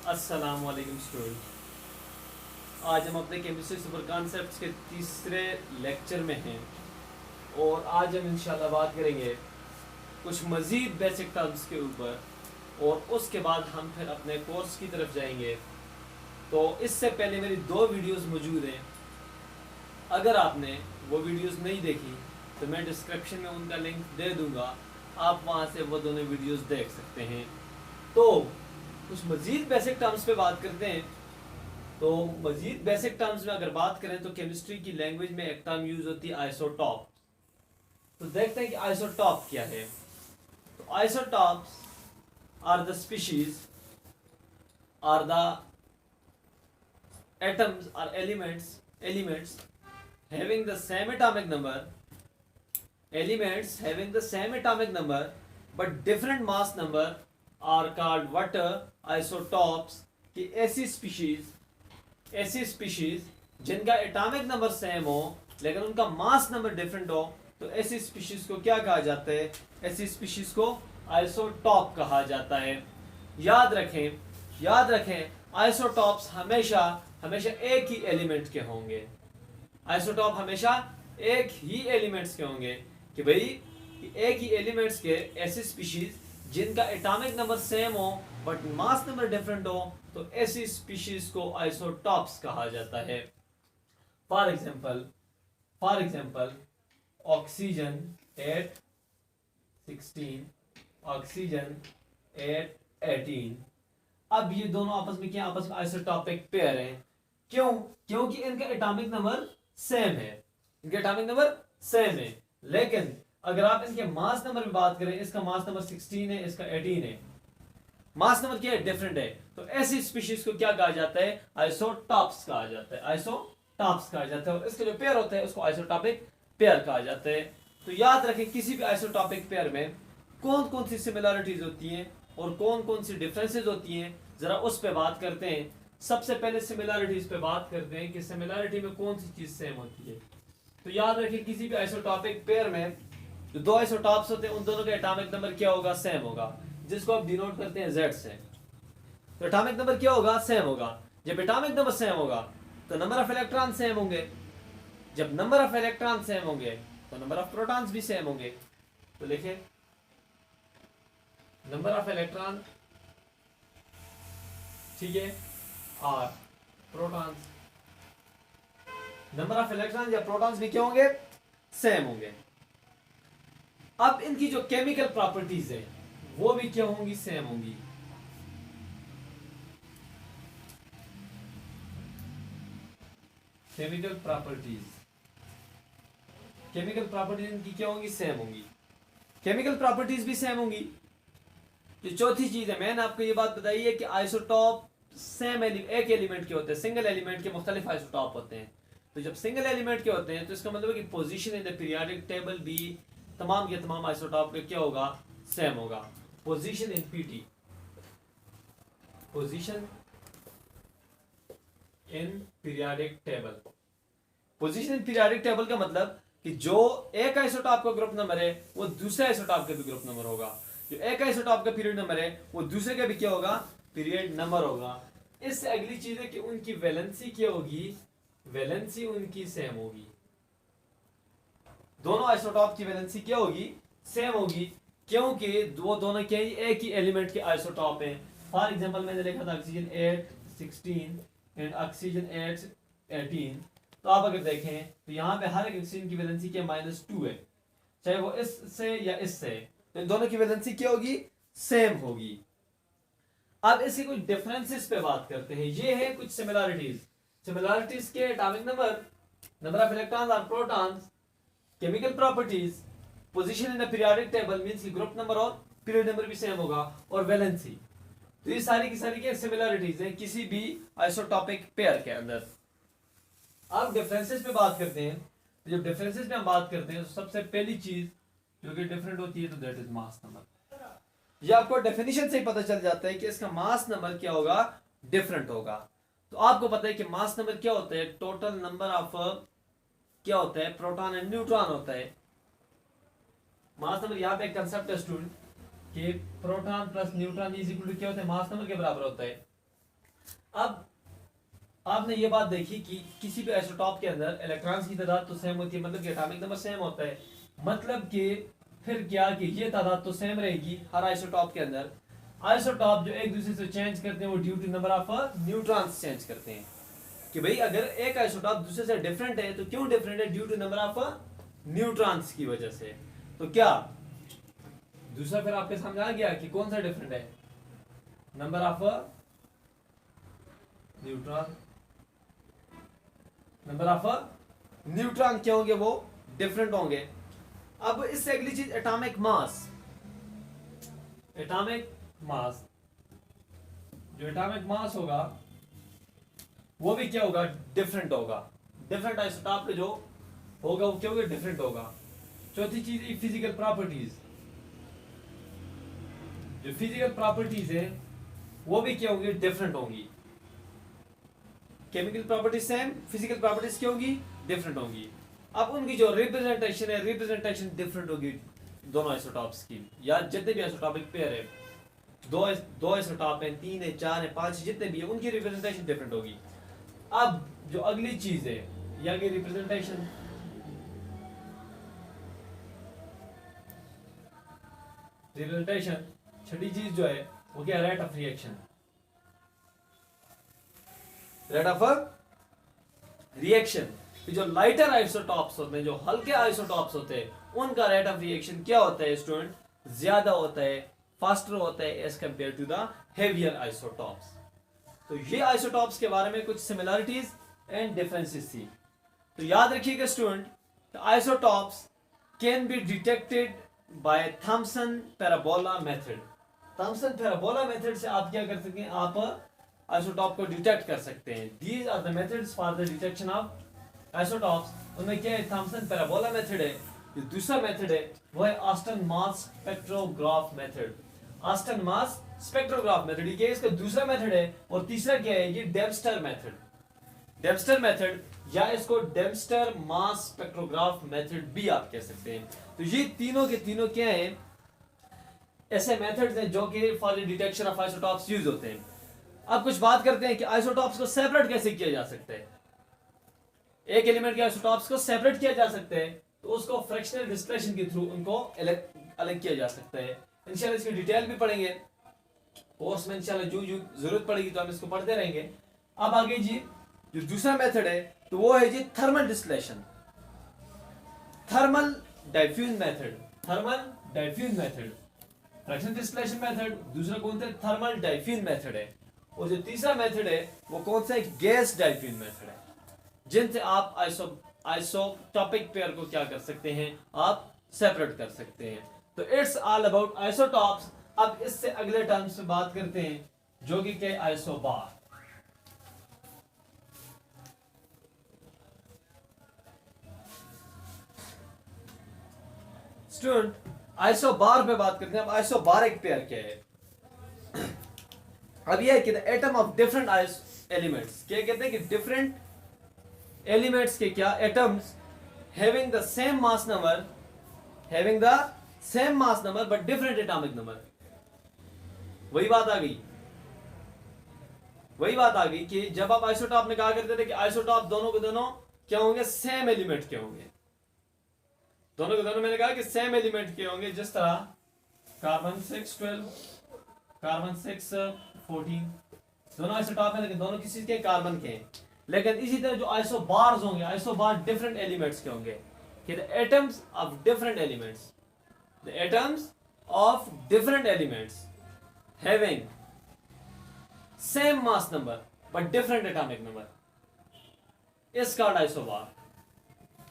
अस्सलाम वालेकुम स्टूडेंट। आज हम अपने केमिस्ट्री सुपर कॉन्सेप्ट्स के तीसरे लेक्चर में हैं और आज हम इंशाल्लाह बात करेंगे कुछ मज़ीद बेसिक टर्म्स के ऊपर और उसके बाद हम फिर अपने कोर्स की तरफ जाएंगे। तो इससे पहले मेरी 2 वीडियोस मौजूद हैं, अगर आपने वो वीडियोस नहीं देखी तो मैं डिस्क्रिप्शन में उनका लिंक दे दूँगा, आप वहाँ से वो दोनों वीडियोस देख सकते हैं। तो कुछ मज़ीद बेसिक टर्म्स पे बात करते हैं। तो मज़ीद बेसिक टर्म्स में अगर बात करें तो केमिस्ट्री की लैंग्वेज में एक टर्म यूज होती है आइसोटॉप। तो देखते हैं कि आइसोटॉप क्या है। तो isotopes are the species are the atoms are elements having the same atomic number, elements having the same atomic number but different mass number are called what? Isotopes। कि ऐसी स्पीशीज जिनका एटॉमिक नंबर सेम हो लेकिन उनका मास number different हो, तो ऐसी species को क्या कहा जाता है? ऐसी स्पीशीज को आइसोटॉप कहा जाता है। याद रखें आइसोटॉप्स हमेशा एक ही एलिमेंट के होंगे। आइसोटॉप हमेशा एक ही एलिमेंट्स के होंगे कि भाई एक ही एलिमेंट्स के ऐसी स्पीशीज जिनका एटॉमिक नंबर सेम हो बट मास नंबर डिफरेंट हो, तो ऐसी स्पीशीज को आइसोटॉप्स कहा जाता है। For example oxygen at 16, oxygen at 18। अब ये दोनों आपस में आइसोटॉपिक पेयर हैं। क्योंकि इनका एटॉमिक नंबर सेम है, लेकिन अगर आप इनके मास नंबर में बात करें, इसका मास नंबर 16 है, इसका 18 है, मास नंबर क्या है? डिफरेंट है। तो ऐसी स्पीशीज को क्या कहा जाता है? आइसोटॉप्स कहा जाता है। और इसके जो पेयर होते हैं उसको आइसोटॉपिक पेयर कहा जाता है। तो याद रखें किसी भी आइसोटॉपिक पेयर में कौन कौन सी सिमिलरिटीज होती हैं और कौन कौन सी डिफरेंसेस होती हैं, जरा उस पर बात करते हैं। सबसे पहले सिमिलरिटीज पे बात करते हैं कि सिमिलरिटी में कौन सी चीज सेम होती है। तो याद रखिए किसी भी आइसोटॉपिक पेयर में जो 2 आइसोटॉप्स होते हैं उन दोनों का एटॉमिक नंबर क्या होगा? सेम होगा, जिसको आप डिनोट करते हैं Z से। तो एटॉमिक नंबर क्या होगा? सेम होगा। जब एटॉमिक नंबर सेम होगा तो नंबर ऑफ इलेक्ट्रॉन सेम होंगे। जब नंबर ऑफ इलेक्ट्रॉन सेम होंगे तो नंबर ऑफ प्रोटॉन्स भी सेम होंगे। तो लिखें नंबर ऑफ इलेक्ट्रॉन, ठीक है, और प्रोटॉन्स, नंबर ऑफ इलेक्ट्रॉन या प्रोटॉन्स भी क्या होंगे? सेम होंगे। अब इनकी जो केमिकल प्रॉपर्टीज है वो भी क्या होंगी? सेम होंगी। केमिकल प्रॉपर्टीज इनकी क्या होंगी? सेम होंगी। केमिकल प्रॉपर्टीज भी सेम होंगी। जो चौथी चीज है, मैंने आपको ये बात बताई है कि आइसोटॉप सेम एक एलिमेंट के होते हैं, सिंगल एलिमेंट के मुख्तलिफ आइसोटॉप होते हैं। तो जब सिंगल एलिमेंट के होते हैं तो इसका मतलब है कि position in the periodic table भी तमाम के तमाम आइसोटॉप का क्या होगा? सेम होगा। Position in PT, position in periodic table, position in periodic table का मतलब कि जो एक आइसोटॉप का ग्रुप नंबर है वो दूसरे आइसोटॉप का भी ग्रुप नंबर होगा। जो एक आइसोटॉप का पीरियड नंबर है वो दूसरे का भी क्या होगा? पीरियड नंबर होगा। इससे अगली चीज है कि उनकी वैलेंसी क्या होगी? वैलेंसी उनकी सेम होगी। दोनों आइसोटॉप की वैलेंसी क्या होगी? सेम होगी, क्योंकि वो दोनों क्या एक ही एलिमेंट के आइसोटॉप हैं। फॉर एग्जांपल मैंने लिखा था ऑक्सीजन 8 16 एंड ऑक्सीजन 8 18। तो आप अगर देखें तो यहाँ पे हर एक ऑक्सीजन की वैलेंसी क्या -2 है, चाहे वो इससे या इससे, तो इन दोनों की वैलेंसी क्या होगी? सेम होगी। अब इसके कुछ डिफरेंसेस पे बात करते हैं। ये है कुछ सिमिलरिटीज के एटॉमिक नंबर ऑफ इलेक्ट्रॉन्स और protons, chemical properties, position in the periodic table means कि ग्रुप नंबर और पीरियड नंबर भी सेम होगा, और वैलेंसी। तो ये सारी की सारी क्या सिमिलरिटीज हैं किसी भी आइसोटॉपिक पेयर के अंदर। अब डिफरेंसेस पे बात करते हैं। तो जब डिफरेंसेस पे हम बात करते हैं तो सबसे पहली चीज जो कि डिफरेंट होती है तो दैट इज मास नंबर। ये आपको डेफिनेशन से ही पता चल जाता है कि इसका मास नंबर क्या होगा? डिफरेंट होगा। तो आपको पता है कि मास नंबर क्या होता है? टोटल नंबर ऑफ क्या होता है? प्रोटॉन एंड न्यूट्रॉन होता है। मास नंबर यहाँ पे एक कंसेप्ट है स्टूडेंट कि proton plus neutron is equal to क्या होता है? मास नंबर के बराबर होता है। अब आपने ये बात देखी कि किसी भी आइसोटॉप के अंदर इलेक्ट्रॉन्स की तादाद तो सेम होती है, मतलब कि एटॉमिक नंबर सेम होता है, मतलब कि फिर क्या कि ये तादाद तो सेम रहेगी हर आइसोटॉप के अंदर। आइसोटॉप जो एक दूसरे से चेंज करते हैं वो due to number of neutrons change करते हैं। कि भाई अगर एक आइसोटॉप दूसरे से डिफरेंट है तो क्यों डिफरेंट है? Due to number of neutrons की वजह से। तो क्या दूसरा फिर आपके सामने आ गया कि कौन सा डिफरेंट है? Number of neutron, number of neutron क्या होंगे? वो डिफरेंट होंगे। अब इससे अगली चीज एटॉमिक मास। एटॉमिक मास, जो एटॉमिक मास होगा वो भी क्या होगा? डिफरेंट होगा। डिफरेंट आइसोटॉप पे जो होगा वो क्या होगा? डिफरेंट होगा। चौथी चीज फिजिकल प्रॉपर्टीज। जो फिजिकल प्रॉपर्टीज है वो भी क्या होंगी? डिफरेंट होंगी। Chemical properties same, physical properties क्या होंगी? डिफरेंट होंगी। अब उनकी जो रिप्रेजेंटेशन है, रिप्रेजेंटेशन डिफरेंट होगी दोनों आइसोटॉप्स की, या जितने भी आइसोटॉपिक पेयर है, दो आइसोटॉप है, 3 है, 4 है, 5 जितने भी है, उनकी रिप्रेजेंटेशन डिफरेंट होगी। अब जो अगली चीज है या कि रिप्रेजेंटेशन, रिप्रेजेंटेशन छठी चीज जो है वो क्या? Rate of reaction. Rate of reaction. जो लाइटर आइसोटॉप्स होते हैं, जो हल्के आइसोटॉप्स होते हैं, उनका रेट ऑफ रिएक्शन क्या होता है स्टूडेंट? ज्यादा होता है, फास्टर होता है as compare to the heavier isotopes. तो ये आइसोटॉप्स के बारे में कुछ सिमिलरिटीज एंड डिफरेंसेस थी। तो याद रखिएगा student, isotopes can be detected by Thomson parabola method. Thomson parabola method से आप क्या कर सकते हैं? आप आइसोटॉप को डिटेक्ट कर सकते हैं। These are the methods for the detection of isotopes. उनमें क्या है? थॉमसन पैराबोला मेथड है। जो दूसरा मेथड है वो है ऑस्टन मास स्पेक्ट्रोग्राफ मेथड। ऑस्टन मास स्पेक्ट्रोग्राफ मेथड ये इसका दूसरा मेथड है। और तीसरा क्या है? ये डेम्स्टर मेथड। डेम्स्टर मेथड या इसको डेम्स्टर मास स्पेक्ट्रोग्राफ मेथड भी आप कह सकते हैं। तो ये तीनों के तीनों क्या है? ऐसे मेथड्स हैं जो कि for the detection of isotopes use होते हैं। अब कुछ बात करते हैं कि आइसोटॉप्स को सेपरेट कैसे किया जा सकता है। एक एलिमेंट के आइसोटॉप्स को सेपरेट किया जा सकता है तो उसको फ्रैक्शनल डिस्प्लेशन के थ्रू उनको अलग किया जा सकता है। इंशाल्लाह इसकी डिटेल भी पढ़ेंगे कोर्स में, इंशाल्लाह जो जरूरत पड़ेगी तो हम इसको पढ़ते रहेंगे। अब आगे जी जो दूसरा मेथड है तो वो है जी thermal distillation, thermal diffuse method. Thermal diffuse method, fractional distillation method. दूसरा कौन सा? थर्मल डाइफ्यूज मेथड है। और जो तीसरा मेथड है वो कौन सा है? गैस डाइफ्यूज मेथड है, जिनसे आप आइसोटॉपिक पेयर को क्या कर सकते हैं? आप सेपरेट कर सकते हैं। तो इट्स ऑल अबाउट आइसोटॉप्स। अब इससे अगले टर्म्स पे बात करते हैं जो कि क्या? आइसोबार। स्टूडेंट आइसोबार पे बात करते हैं। अब आइसोबारिक पेयर क्या है? अब यह है कि the atom of different elements, क्या कहते हैं कि डिफरेंट एलिमेंट्स के क्या? Atoms having the same mass number, having the same mass number but different atomic number. वही बात आ गई, वही बात आ गई कि जब आप आइसोटॉप में कहा करते थे कि आइसोटॉप दोनों के दोनों क्या होंगे? सेम एलिमेंट के होंगे। दोनों के दोनों मैंने कहा कि सेम एलिमेंट के होंगे। जिस तरह कार्बन 612, कार्बन 614 दोनों आइसोटॉप है लेकिन दोनों किसी के? कार्बन के हैं। लेकिन इसी तरह जो आइसोबार्स होंगे, आइसोबार डिफरेंट एलिमेंट्स के होंगे कि the atoms of different elements, the atoms of different elements having same mass number but different atomic number is called isobar,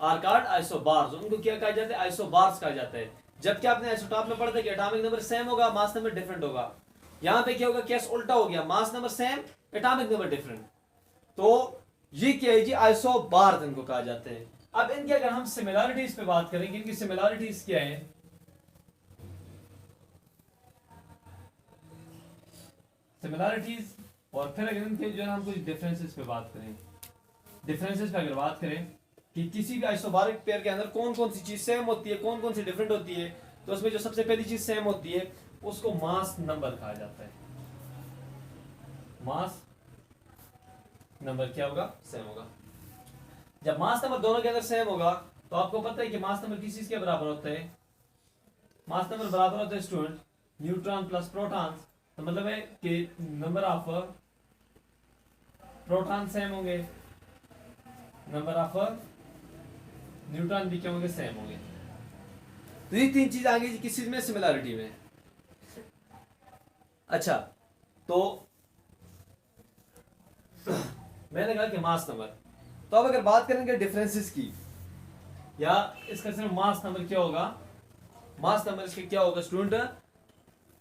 are called isobars. उनको क्या कहा जाता है? आइसोबार्स कहा जाता है। जबकि आपने आइसोटॉप में पढ़ा था कि एटॉमिक नंबर सेम होगा, मास नंबर डिफरेंट होगा। यहां पे क्या होगा? केस उल्टा हो गया, mass number same, atomic number different. तो ये क्या है जी? आइसोबार इनको कहा जाते हैं। अब इनकी अगर हम सिमिलरिटीज पे बात करें, इनकी सिमिलरिटीज क्या है? सिमिलरिटीज, और फिर अगर इनके जो है हम कुछ डिफरेंसेस पे बात करें। डिफरेंसेस पे अगर बात करें कि किसी भी आइसोबारिक पेयर के अंदर कौन कौन सी चीज सेम होती है, कौन कौन सी डिफरेंट होती है, तो उसमें जो सबसे पहली चीज सेम होती है उसको मास नंबर कहा जाता है। मास नंबर क्या होगा, सेम होगा। जब मास नंबर दोनों के अंदर सेम होगा तो आपको पता है कि मास नंबर किस चीज के बराबर होता है, मास नंबर बराबर होता है स्टूडेंट न्यूट्रॉन प्लस प्रोटॉन्स। तो मतलब है कि नंबर ऑफ प्रोटॉन सेम होंगे, नंबर ऑफ न्यूट्रॉन भी क्या होंगे, सेम होंगे। तो ये तीन चीज आ गई किस चीज में, सिमिलरिटी में। अच्छा तो मैंने कहा कि मास नंबर, तो अब अगर बात करेंगे डिफरेंसेस की, या इसका सिर्फ मास नंबर क्या होगा, मास नंबर इसके क्या होगा स्टूडेंट,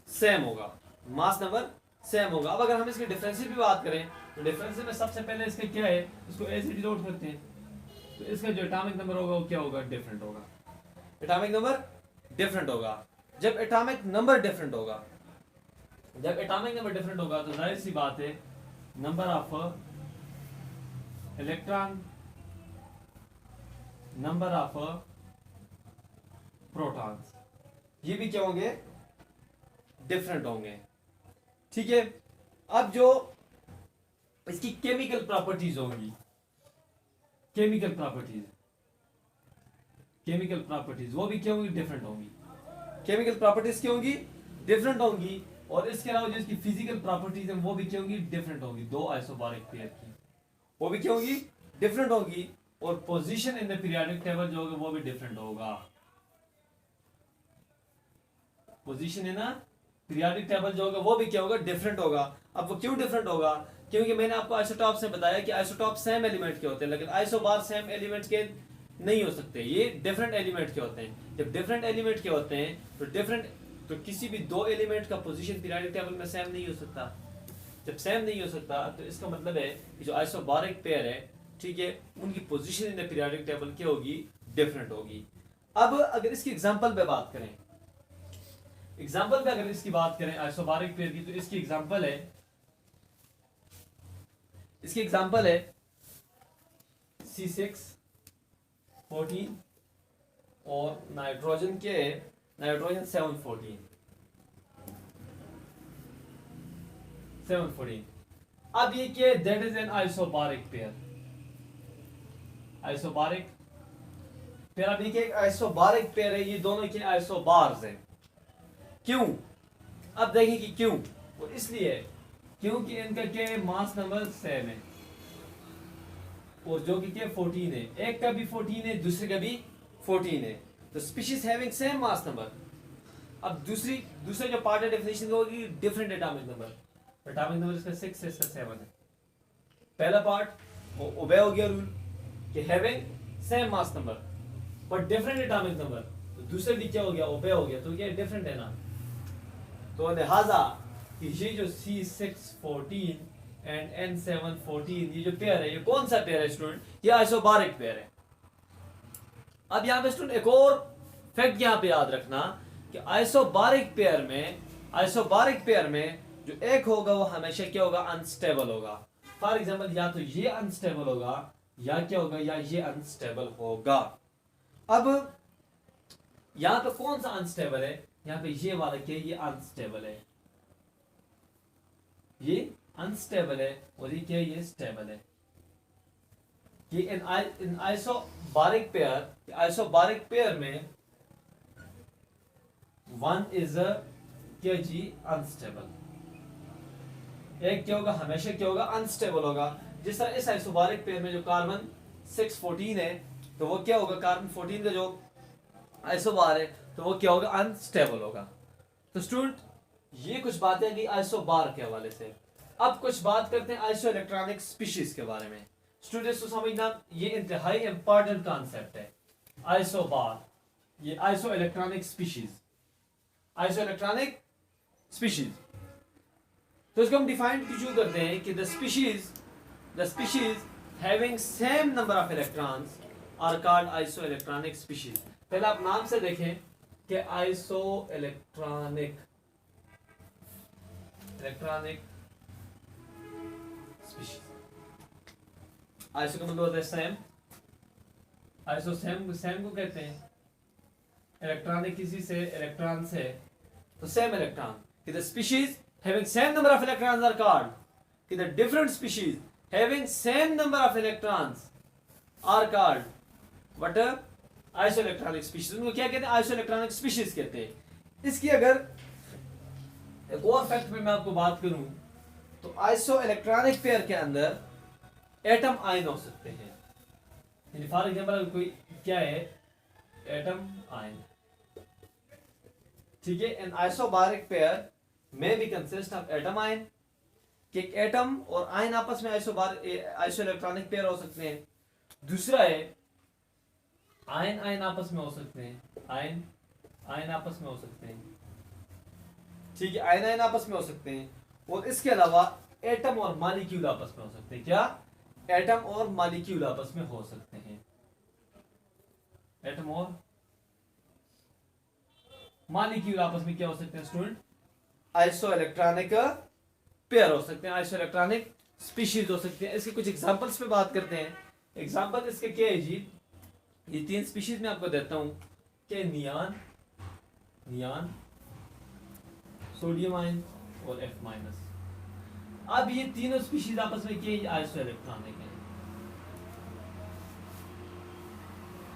सेम होगा, मास नंबर सेम होगा। अब अगर हम इसके डिफरेंसेस भी बात करें तो डिफरेंसेस में सबसे पहले इसका क्या है, इसको ए से डिनोट करते हैं, तो इसका जो एटॉमिक नंबर होगा वो क्या होगा, डिफरेंट होगा, एटॉमिक नंबर डिफरेंट होगा। जब एटॉमिक नंबर डिफरेंट होगा, जब एटॉमिक नंबर डिफरेंट होगा तो जाहिर सी बात है number of electron, number of protons, ये भी क्या होंगे, डिफरेंट होंगे। ठीक है, अब जो इसकी केमिकल प्रॉपर्टीज होंगी, केमिकल प्रॉपर्टीज, केमिकल प्रॉपर्टीज वो भी क्या होंगी, डिफरेंट होंगी। केमिकल प्रॉपर्टीज क्या होंगी, डिफरेंट होंगी। और इसके अलावा जो इसकी फिजिकल प्रॉपर्टीज हैं वो भी क्या होंगी, डिफरेंट होंगी। दो आइसोबारिक पेयर की वो भी क्या होंगी, डिफरेंट होंगी। और position in the periodic table जो होगा वो भी डिफरेंट होगा, पोजीशन इन पीरियोडिक टेबल जो होगा वो भी क्या होगा, डिफरेंट होगा। अब वो क्यों डिफरेंट होगा, क्योंकि मैंने आपको आइसोटॉप से बताया कि आइसोटॉप सेम एलिमेंट के होते हैं, लेकिन आइसोबार सेम एलिमेंट के नहीं हो सकते, ये डिफरेंट एलिमेंट के होते हैं। जब डिफरेंट एलिमेंट के होते हैं तो डिफरेंट, तो किसी भी दो एलिमेंट का पोजीशन पीरियोडिक टेबल में सेम नहीं हो सकता। जब सेम नहीं हो सकता तो इसका मतलब है कि जो आइसोबारिक पेयर है, ठीक है, उनकी position in the periodic table क्या होगी, डिफरेंट होगी। अब अगर इसकी एग्जांपल पे बात करें, एग्जांपल पे अगर इसकी बात करें आइसोबारिक पेयर की, तो इसकी एग्जांपल है, इसकी एग्जांपल है C614 और नाइट्रोजन के नाइट्रोजन 714। अब ये क्या है, that is an isobaric pair, isobaric pair. अब ये क्या आइसोबारिक पेयर है, ये दोनों के आइसोबार्स हैं। क्यों, अब देखें कि क्यों, वो इसलिए क्योंकि इनका क्या है, मास नंबर सेम है, और जो कि क्या 14 है, एक का भी 14 है, दूसरे का भी 14 है, तो species having same mass number. अब दूसरे जो पार्ट है डेफिनेशन होगी different atomic number, atomic number इसका 6 है, इसका 7 है। पहला पार्ट वो ओबे हो गया रूल कि having same mass number but different atomic number, तो दूसरे भी क्या हो गया, ओबे हो गया, तो क्या डिफरेंट है ना। तो लिहाजा ये जो C614 एंड N714 ये जो पेयर है, ये कौन सा पेयर है स्टूडेंट, ये आइसोबारिक पेयर है। अब यहाँ पे स्टूडेंट एक और फैक्ट यहाँ पे याद रखना कि आइसोबारिक पेयर में जो एक होगा वो हमेशा क्या होगा, अनस्टेबल होगा। फॉर एग्जाम्पल या तो ये अनस्टेबल होगा या क्या होगा, या ये अनस्टेबल होगा। अब यहाँ पे कौन सा अनस्टेबल है, यहाँ पे ये वाला क्या, ये अनस्टेबल है, ये अनस्टेबल है, और ये क्या, ये स्टेबल है। कि इन आइसोबारिक पेयर में वन इज क्या जी, अनस्टेबल, एक क्या होगा, हमेशा क्या होगा, अनस्टेबल होगा। जिस तरह इस आइसोबारिक पेयर में जो कार्बन 614 है, तो वो क्या होगा, कार्बन 14 का जो आइसोबार है तो वो क्या होगा, अनस्टेबल होगा। तो स्टूडेंट ये कुछ बातें की आइसोबार के हवाले से। अब कुछ बात करते हैं आइसो इलेक्ट्रॉनिक स्पीशीज के बारे में। स्टूडेंट्स को समझना ये इंतहाई इंपॉर्टेंट कॉन्सेप्ट है, आइसोबार, ये iso electronic species, iso electronic species. तो इसको हम डिफाइन क्यों करते हैं कि the species having same number of electrons are called iso electronic species. पहले आप नाम से देखें कि आइसो इलेक्ट्रॉनिक स्पीशीज, आइसो का मतलब होता है सेम, आइसो सेम को कहते हैं, इलेक्ट्रॉनिक किसी से, इलेक्ट्रॉन से, तो सेम इलेक्ट्रॉन। कि the species having same number of electrons are called, कि the different species having same number of electrons are called what? Isoelectronic species. उनको क्या कहते हैं? आइसोइलेक्ट्रॉनिक स्पीशीज कहते हैं। इसकी अगर एक और फैक्ट में मैं आपको बात करूं तो आइसोइलेक्ट्रॉनिक पेयर के अंदर एटम आयन हो सकते हैं। यानी फॉर एग्जांपल कोई क्या है? एटम आयन, ठीक है। एन आइसोबारिक पेयर में भी कंसिस्ट ऑफ एटम आयन, कि एक एटम और आयन आपस में आइसोइलेक्ट्रॉनिक पेयर हो सकते हैं। दूसरा है आयन आयन आपस में हो सकते हैं, आयन आयन आपस में हो सकते हैं, ठीक है। आयन आयन आपस में हो सकते हैं। और इसके अलावा एटम और मॉलिक्यूल आपस में हो सकते हैं। क्या? एटम और मॉलिक्यूल आपस में हो सकते हैं। एटम और मॉलिक्यूल आपस में क्या हो सकते हैं स्टूडेंट? आइसोइलेक्ट्रॉनिक पेयर हो सकते हैं, आइसोइलेक्ट्रॉनिक स्पीशीज हो सकते हैं। इसके कुछ एग्जांपल्स पे बात करते हैं। एग्जांपल इसके क्या है जी? ये 3 स्पीशीज में आपको देता हूं कि नियान, नियान, सोडियम आयन और F माइनस। अब ये तीनों स्पीशीज आपस में क्या? आइसोइलेक्ट्रॉनिक है,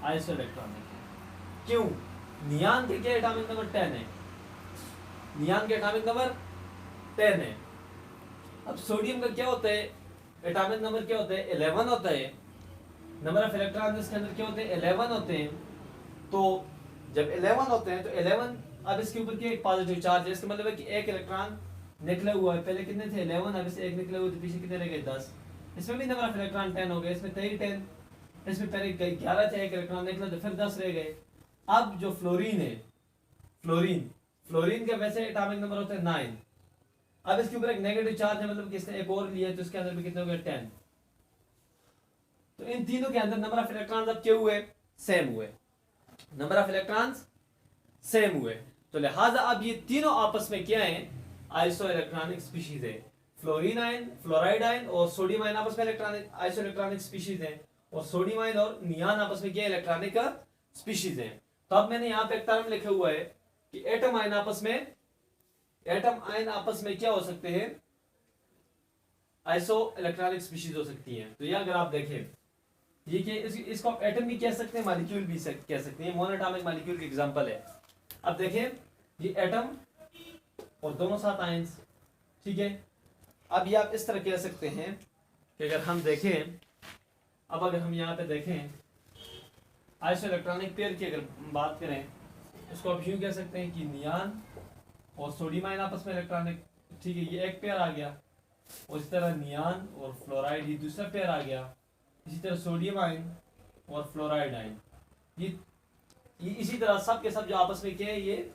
आइसोइलेक्ट्रॉनिक है। क्यों? नियान के क्या एटॉमिक नंबर 10 है, नियान के एटॉमिक नंबर 10 है। अब सोडियम का क्या होता है? एटॉमिक नंबर क्या होता है? 11 होता है। नंबर ऑफ इलेक्ट्रॉन इसके अंदर क्या होते हैं? 11 होते हैं। तो जब 11 होते हैं तो 11, अब इसके ऊपर क्या? एक पॉजिटिव चार्ज है। इसका मतलब है कि एक इलेक्ट्रॉन निकला हुआ है। पहले कितने थे? 11। अब इससे एक निकले हुए तो पीछे कितने रह गए? 10। इसमें भी नंबर ऑफ इलेक्ट्रॉन 10 हो गए। इसमें 10। इसमें पहले 11 थे, एक इलेक्ट्रॉन निकला तो फिर 10 रह गए। अब जो फ्लोरीन है, फ्लोरीन का वैसे एटॉमिक नंबर होता है 9। अब इसके ऊपर एक नेगेटिव चार्ज है, मतलब कि इसने एक और लिया तो इसके अंदर भी कितने हो गए? 10। तो इन तीनों के अंदर नंबर ऑफ इलेक्ट्रॉन्स अब क्या हुए? सेम हुए। नंबर ऑफ इलेक्ट्रॉन्स सेम हुए। तो लिहाजा अब ये तीनों आपस में क्या है? आइसोइलेक्ट्रॉनिक स्पीशीज है। फ्लोरीन आयन, फ्लोराइड आयन और सोडियम आयन आपस में इलेक्ट्रॉनिक आइसोइलेक्ट्रॉनिक स्पीशीज है। और सोडियम आयन और नियान आपस में क्या? इलेक्ट्रॉनिक स्पीशीज है। तो अब मैंने यहाँ पे एक टर्म लिखा हुआ है कि एटम आयन आपस में, एटम आयन आपस में क्या हो सकते हैं? आइसो इलेक्ट्रॉनिक स्पीशीज हो सकती हैं। तो ये अगर आप देखें, ये क्या? इसको आप एटम भी कह सकते हैं, मॉलिक्यूल भी कह सकते हैं। मोनोएटॉमिक मॉलिक्यूल की एग्जांपल है। अब देखें, ये एटम और दोनों साथ आयंस, ठीक है। अब ये आप इस तरह कह सकते हैं कि अगर हम देखें, अब अगर हम यहाँ पे देखें आइसो इलेक्ट्रॉनिक पेयर की अगर बात करें, इसको आप यूं कह सकते हैं कि नियान और सोडियम आयन आपस में इलेक्ट्रॉनिक, ठीक है, ये एक पेयर आ गया। और इस तरह नियान और फ्लोराइड ये दूसरा पेयर आ गया। इसी तरह सोडियम आयन और फ्लोराइड आयन ये इसी तरह सब के सब जो आपस में क्या है? ये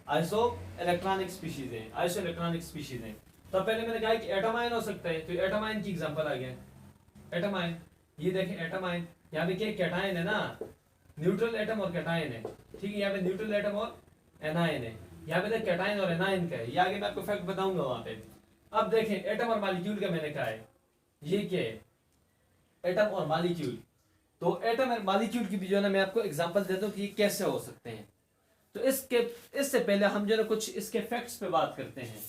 आइसो इलेक्ट्रॉनिक स्पीशीज है, आइसो इलेक्ट्रॉनिक स्पीशीज है। तो पहले मैंने कहा कि एटम आयन हो सकता है, तो एटम आयन की एग्जांपल आ गया। एटम आयन, ये देखें एटम आयन, यहाँ पे क्या? कैटायन है ना, न्यूट्रल एटम और कैटायन है, ठीक है। यहाँ पे न्यूट्रल एटम और एनायन है। यहाँ पे देख कैटायन और एनायन का है। ये आगे मैं आपको फैक्ट बताऊंगा वहां पे। अब देखें एटम और मॉलिक्यूल का मैंने कहा है, ये क्या है? एटम और मॉलिक्यूल। तो एटम और मॉलिक्यूल की भी जो है ना मैं आपको एग्जांपल देता हूँ कि ये कैसे हो सकते हैं। तो इससे पहले हम जो है कुछ इसके फैक्ट्स पे बात करते हैं।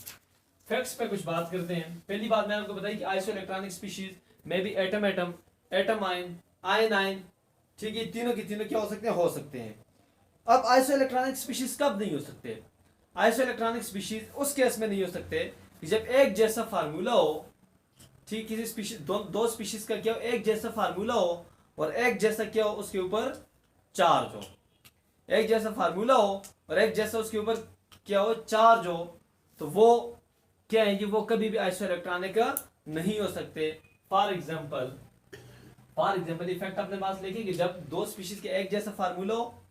फैक्ट्स पे कुछ बात करते हैं। पहली बात मैंने आपको बताई कि आइसो इलेक्ट्रॉनिक स्पीशीज में भी atom atom, atom ion, ion ion, ठीक है, तीनों की तीनों क्या हो सकते हैं? हो सकते हैं। अब आइसो इलेक्ट्रॉनिक स्पीशीज कब नहीं हो सकते? आइसो इलेक्ट्रॉनिक स्पीशीज उस केस में नहीं हो सकते कि जब एक जैसा फार्मूला हो, ठीक, किसी स्पीशीज दो स्पीशीज का क्या हो? एक जैसा फार्मूला हो और एक जैसा क्या हो? उसके ऊपर चार्ज हो। एक जैसा फार्मूला हो और एक जैसा उसके ऊपर क्या हो? चार्ज हो। तो वो क्या है? वो कभी भी आइसो इलेक्ट्रॉनिक नहीं हो सकते। फॉर एग्जाम्पल इफेक्ट अपने पास लिखिए कि जब दो स्पीशीज के एक जैसा फार्मूला हो,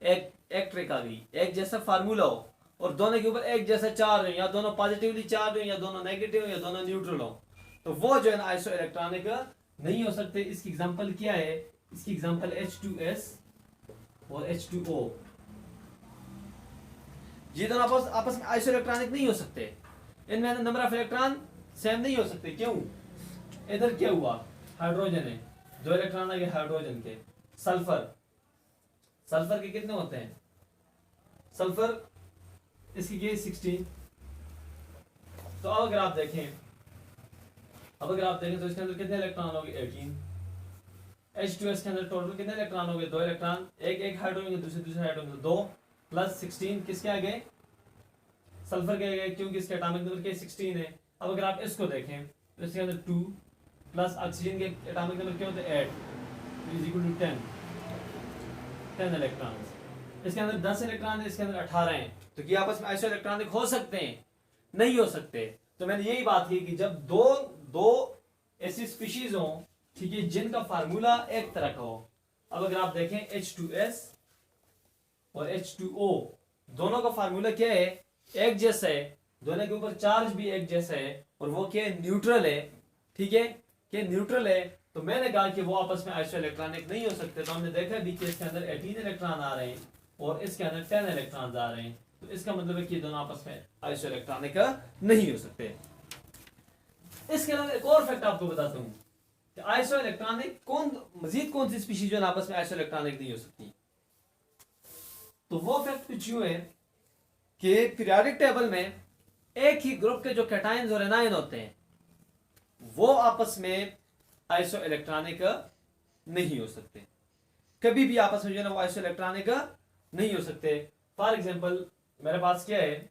एक ट्रिक आ गई, एक जैसा फार्मूला हो और दोनों के ऊपर एक जैसा चार्ज हो, या दोनों पॉजिटिवली चार्ज हो या दोनों नेगेटिव हो या दोनों न्यूट्रल हो, तो वो जो है ना आइसो इलेक्ट्रॉनिक नहीं हो सकते। इसकी एग्जांपल क्या है? इसकी एग्जांपल H2S और H2O। ये दोनों आपस में आइसो इलेक्ट्रॉनिक नहीं हो सकते। इनमें नंबर ऑफ इलेक्ट्रॉन सेम नहीं हो सकते। क्यों? इधर क्या हुआ? हाइड्रोजन है, 2 इलेक्ट्रॉन आ गए हाइड्रोजन के। सल्फर के कितने होते हैं? सल्फर इसकी क्या? 16। तो अब अगर आप देखें अब अगर आप देखें तो इसके अंदर कितने इलेक्ट्रॉन हो गए 18। H2S के अंदर टोटल कितने इलेक्ट्रॉन हो गए 2 इलेक्ट्रॉन, एक हाइड्रोजन दूसरे हाइड्रोजन 2 प्लस 16 किसके आ गए सल्फर के आ गए क्योंकि इसके एटॉमिक नंबर के 16 है। अब अगर आप इसको देखें तो इसके अंदर 2 प्लस ऑक्सीजन के एटॉमिक नंबर क्या होते हैं 8 इज इक्वल टू 10 इलेक्ट्रॉन्स। इसके अंदर 10 इलेक्ट्रॉन है, इसके अंदर 18 हैं, तो क्या आपस में आइसो इलेक्ट्रॉनिक हो सकते हैं? नहीं हो सकते। तो मैंने यही बात की कि जब दो ऐसी स्पीशीज हो, ठीक है, जिनका फार्मूला एक तरह का हो। अब अगर आप देखें H2S और H2O दोनों का फार्मूला क्या है? एक जैसा है, दोनों के ऊपर चार्ज भी एक जैसा है और वो क्या है? न्यूट्रल है, ठीक है, कि न्यूट्रल है। तो मैंने कहा कि वो आपस में आइसो इलेक्ट्रॉनिक नहीं हो सकते। तो हमने देखा भी कि इसके अंदर 18 इलेक्ट्रॉन आ रहे हैं और इसके अंदर 10 इलेक्ट्रॉन आ रहे हैं, तो इसका मतलब है कि दोनों आपस में आइसो इलेक्ट्रॉनिक नहीं हो सकते। इसके अलावा एक और फैक्ट आपको बताता हूं कि आइसो इलेक्ट्रॉनिक मजीद कौन सी स्पीशीज जो आपस में आइसो इलेक्ट्रॉनिक नहीं हो सकती। तो वो फैक्ट कुछ यूं है कि पीरियोडिक टेबल में एक ही ग्रुप के जो कैटायंस और एनायन होते हैं वो आपस में आइसो इलेक्ट्रॉनिक नहीं हो सकते। कभी भी आपस में जो है ना वो आइसो इलेक्ट्रॉनिक नहीं हो सकते। फॉर एग्जांपल मेरे पास क्या है,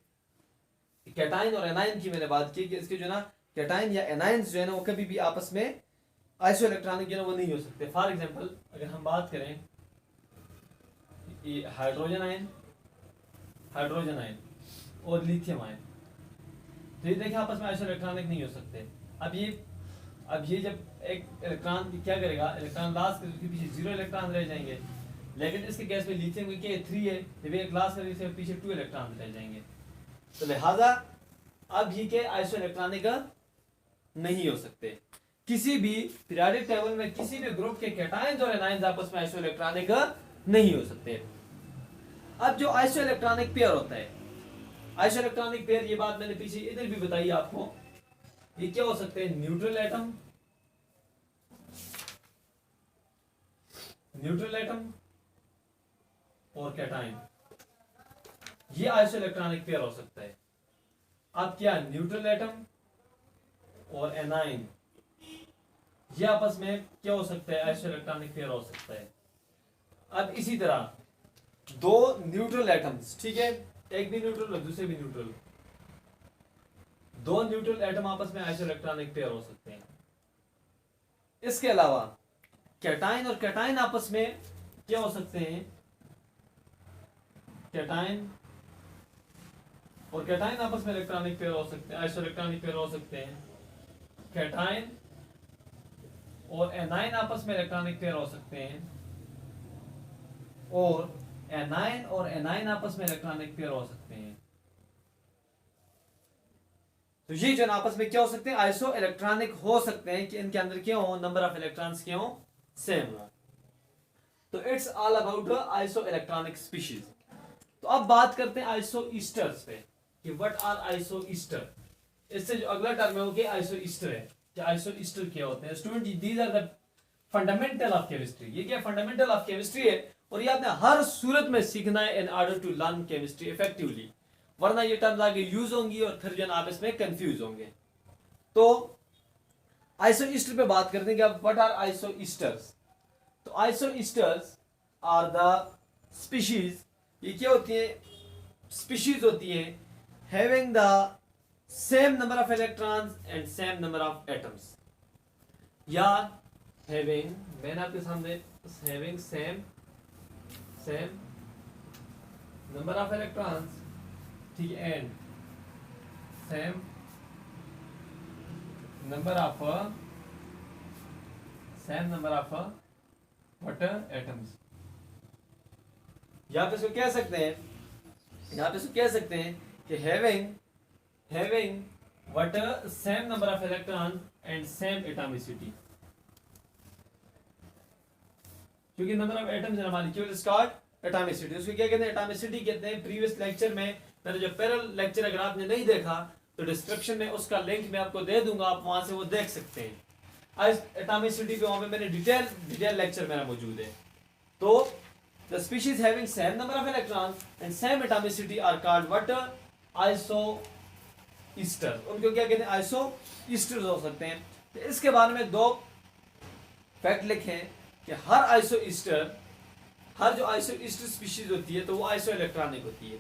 कैटायन और एनायन की मैंने बात की कि इसके जो ना कैटायन या एनायंस जो है ना वो कभी भी आपस में आइसो इलेक्ट्रॉनिक जो है ना वो नहीं हो सकते। फॉर एग्जांपल अगर हम बात करें ये हाइड्रोजन आयन और लिथियम आयन, तो ये देखिए आपस में आइसो इलेक्ट्रॉनिक नहीं हो सकते। अब ये जब एक इलेक्ट्रॉन क्या करेगा, इलेक्ट्रॉन लास्ट के पीछे 0 इलेक्ट्रॉन रह जाएंगे, लेकिन इसके केस में लिथियम में क्या 3 है, जब एक लास्ट के पीछे 2 इलेक्ट्रॉन रह जाएंगे। तो लिहाजा अब ये के आइसो इलेक्ट्रॉनिक नहीं हो सकते। किसी भी पीरियोडिक टेबल में किसी भी ग्रुप के कैटायंस और एनायंस आपस में आइसो इलेक्ट्रॉनिक नहीं हो सकते। अब जो आइसो इलेक्ट्रॉनिक पेयर होता है, आइसो इलेक्ट्रॉनिक पेयर, ये बात मैंने पीछे इधर भी बताई आपको, ये क्या हो सकते हैं? न्यूट्रल एटम और कैटायन, ये आइसो इलेक्ट्रॉनिक पेयर हो सकता है। अब क्या न्यूट्रल एटम और एनायन ये आपस में क्या हो सकता है? आइसो इलेक्ट्रॉनिक पेयर हो सकता है। अब इसी तरह दो न्यूट्रल एटम्स, ठीक है, एक भी न्यूट्रल और दूसरे भी न्यूट्रल, दो न्यूट्रल एटम आपस में आइसो इलेक्ट्रॉनिक पेयर हो सकते हैं। इसके अलावा कैटायन और कैटायन आपस में क्या हो सकते हैं? कैटायन और कैटायन आपस में इलेक्ट्रॉनिक पेयर हो सकते हैं, आइसो इलेक्ट्रॉनिक पेयर हो सकते हैं। कैटायन और एनायन आपस में इलेक्ट्रॉनिक पेयर हो सकते हैं, और एनायन और एनायन आपस में इलेक्ट्रॉनिक पेयर हो सकते हैं। तो ये जो आपस में क्या हो सकते हैं? आइसो इलेक्ट्रॉनिक हो सकते हैं कि इनके अंदर क्या हो, नंबर ऑफ इलेक्ट्रॉन्स क्या हो, सेम हो। तो it's all about iso electronic species. तो अब बात करते हैं आइसो ईस्टर्स पे कि व्हाट आर आइसो ईस्टर। इससे जो अगला टर्म है वो क्या आइसो ईस्टर है। कि आइसो ईस्टर क्या होते हैं? Student, these are the fundamental of chemistry. ये क्या फंडामेंटल ऑफ केमिस्ट्री है और ये आपने हर सूरत में सीखना है in order to learn chemistry effectively, वरना ये टर्म्स आगे यूज होंगी और फिर जो आप इसमें कंफ्यूज होंगे। तो आइसो ईस्टर पे बात करते हैं कि अब व्हाट आर आइसो ईस्टर्स। तो isosteres are the species, ये क्या होती है? स्पीशीज होती है having the same number of electrons and same number of atoms, या हैविंग, मैंने आपके सामने having same number of electrons, ठीक है, and same number of what atoms. यहां पे इसको कह सकते हैं कि having what same number of electron and same atomicity, क्योंकि नंबर ऑफ एटम्स है हमारी, क्यों इसका एटॉमिसिटी। उसको क्या कहते हैं? एटॉमिसिटी कहते हैं। प्रीवियस लेक्चर में मैंने जो पैरेलल लेक्चर अगर आपने नहीं देखा तो डिस्क्रिप्शन में उसका लिंक मैं आपको दे दूंगा, आप वहां से वो देख सकते हैं। आज एटॉमिसिटी पे वहां पे मैंने डिटेल लेक्चर मेरा मौजूद है। तो the species having same number of electrons and same atomicity are called what? Iso Easter. उनको क्या कहते हैं? आइसो ईस्टर्स हो सकते हैं। तो इसके बारे में दो फैक्ट लिखें कि हर जो आइसो ईस्टर स्पीशीज होती है तो वो आइसो इलेक्ट्रॉनिक होती है।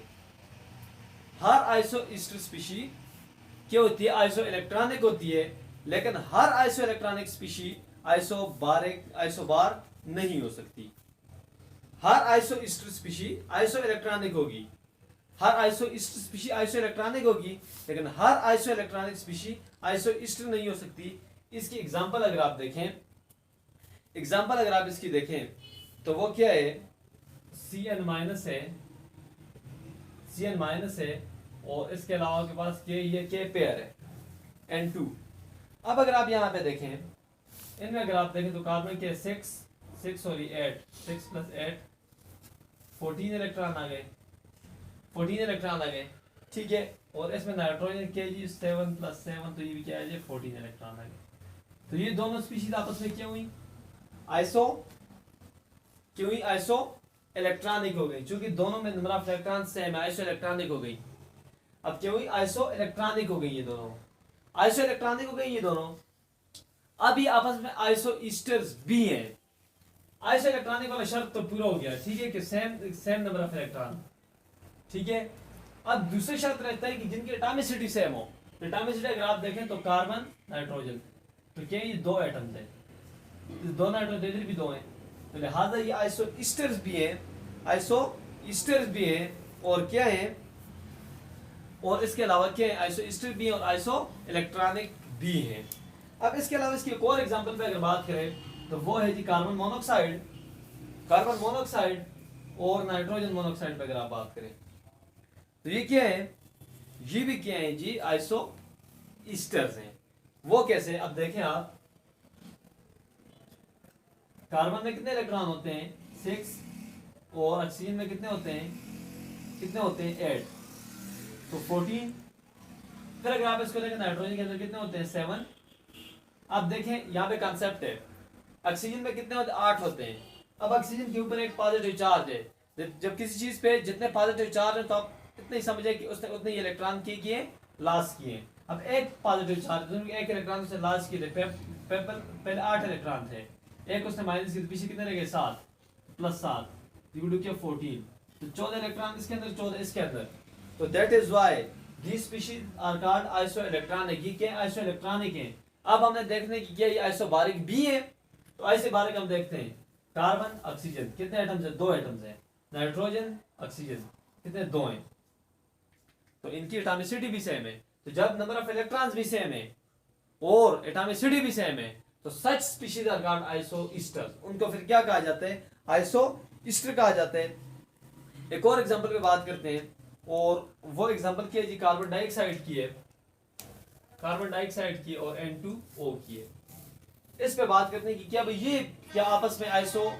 हर आइसो ईस्टर स्पीशी क्या होती है? आइसो इलेक्ट्रॉनिक होती है। लेकिन हर आइसो इलेक्ट्रॉनिक स्पीशी आइसोबार नहीं हो सकती। हर isoster species isoelectronic होगी, हर isoster species isoelectronic होगी, लेकिन हर isoelectronic species isoster नहीं हो सकती। इसकी एग्जांपल अगर आप इसकी देखें तो वो क्या है? Cn माइनस है और इसके अलावा के पास ये K पेयर है N2। अब अगर आप यहाँ पे देखें, इनमें अगर आप देखें तो कार्बन के 6 और 6 प्लस 8 14 इलेक्ट्रॉन आ गए, ठीक है। और इसमें नाइट्रोजन के जी 7 प्लस 7 तो ये भी क्या है? 14 इलेक्ट्रॉन आ गए। तो ये दोनों स्पीशीज आपस में क्या हुई? आइसो इलेक्ट्रॉनिक हो गई, क्योंकि दोनों में नंबर ऑफ इलेक्ट्रॉन सेम है, आइसो इलेक्ट्रॉनिक हो गई। अब क्या हुई? आइसो इलेक्ट्रॉनिक हो गई ये दोनों, आइसो इलेक्ट्रॉनिक हो गई ये दोनों। अब ये आपस में आइसो ईस्टर्स भी हैं। आइसो इलेक्ट्रॉनिक वाला शर्त तो पूरा हो गया, ठीक है, कि सेम नंबर ऑफ इलेक्ट्रॉन, ठीक है। अब दूसरी शर्त रहता है कि जिनकी एटॉमिसिटी सेम हो। एटॉमिसिटी अगर आप देखें तो कार्बन नाइट्रोजन, तो क्या ये दो एटम्स हैं, दो नाइट्रोजन इधर भी दो हैं, तो लिहाजा ये आइसो ईस्टर्स भी हैं और क्या है? और इसके अलावा क्या है? आइसो ईस्टर भी हैं और आइसो इलेक्ट्रॉनिक भी हैं। अब इसके अलावा इसकी एक और एग्जांपल पे अगर बात करें तो वो है जी कार्बन मोनोऑक्साइड और नाइट्रोजन मोनोऑक्साइड पे अगर आप बात करें तो ये क्या है? ये भी क्या है जी? आइसो ईस्टर्स हैं। वो कैसे? अब देखें आप, कार्बन में कितने इलेक्ट्रॉन होते हैं? 6 और ऑक्सीजन में कितने होते हैं? 8, तो 14। फिर अगर आप इसको देखें नाइट्रोजन के अंदर कितने होते हैं? 7। अब देखें यहाँ पे कॉन्सेप्ट है, ऑक्सीजन में कितने होते हैं? 8 होते हैं। अब ऑक्सीजन के ऊपर एक पॉजिटिव चार्ज है, जब किसी चीज पे जितने पॉजिटिव चार्ज है तो आप इतने ही समझे कि उसने उतने इलेक्ट्रॉन किए लॉस किए। अब एक पॉजिटिव चार्ज, एक इलेक्ट्रॉन उसने लॉस किए थे, पहले 8 इलेक्ट्रॉन थे, एक उसने माइनस किए, पीछे कितने रह गए? 7 प्लस 7 क्या 14, तो 14 इलेक्ट्रॉन इसके अंदर, 14 इसके अंदर। तो that is why these species are called iso electronic. ये क्या? आइसो इलेक्ट्रॉनिक है। अब हमने देखने की क्या ये आइसोबारिक भी है, तो आइसोबारिक हम देखते हैं। कार्बन ऑक्सीजन कितने एटम्स है? 2 एटम्स है। नाइट्रोजन ऑक्सीजन कितने? 2 हैं। तो इनकी एटॉमिसिटी भी सेम है। तो जब नंबर ऑफ इलेक्ट्रॉन्स भी सेम है और एटॉमिसिटी भी सेम है तो such species are called iso Easter. उनको फिर क्या कहा जाता है? आइसो ईस्टर कहा जाता है। एक और एग्जांपल पे बात करते हैं, और वो एग्जांपल क्या है जी? कार्बन डाइऑक्साइड की है, कार्बन डाइऑक्साइड की और N2O की है। इस पे बात करते हैं कि क्या भाई ये क्या आपस में आइसो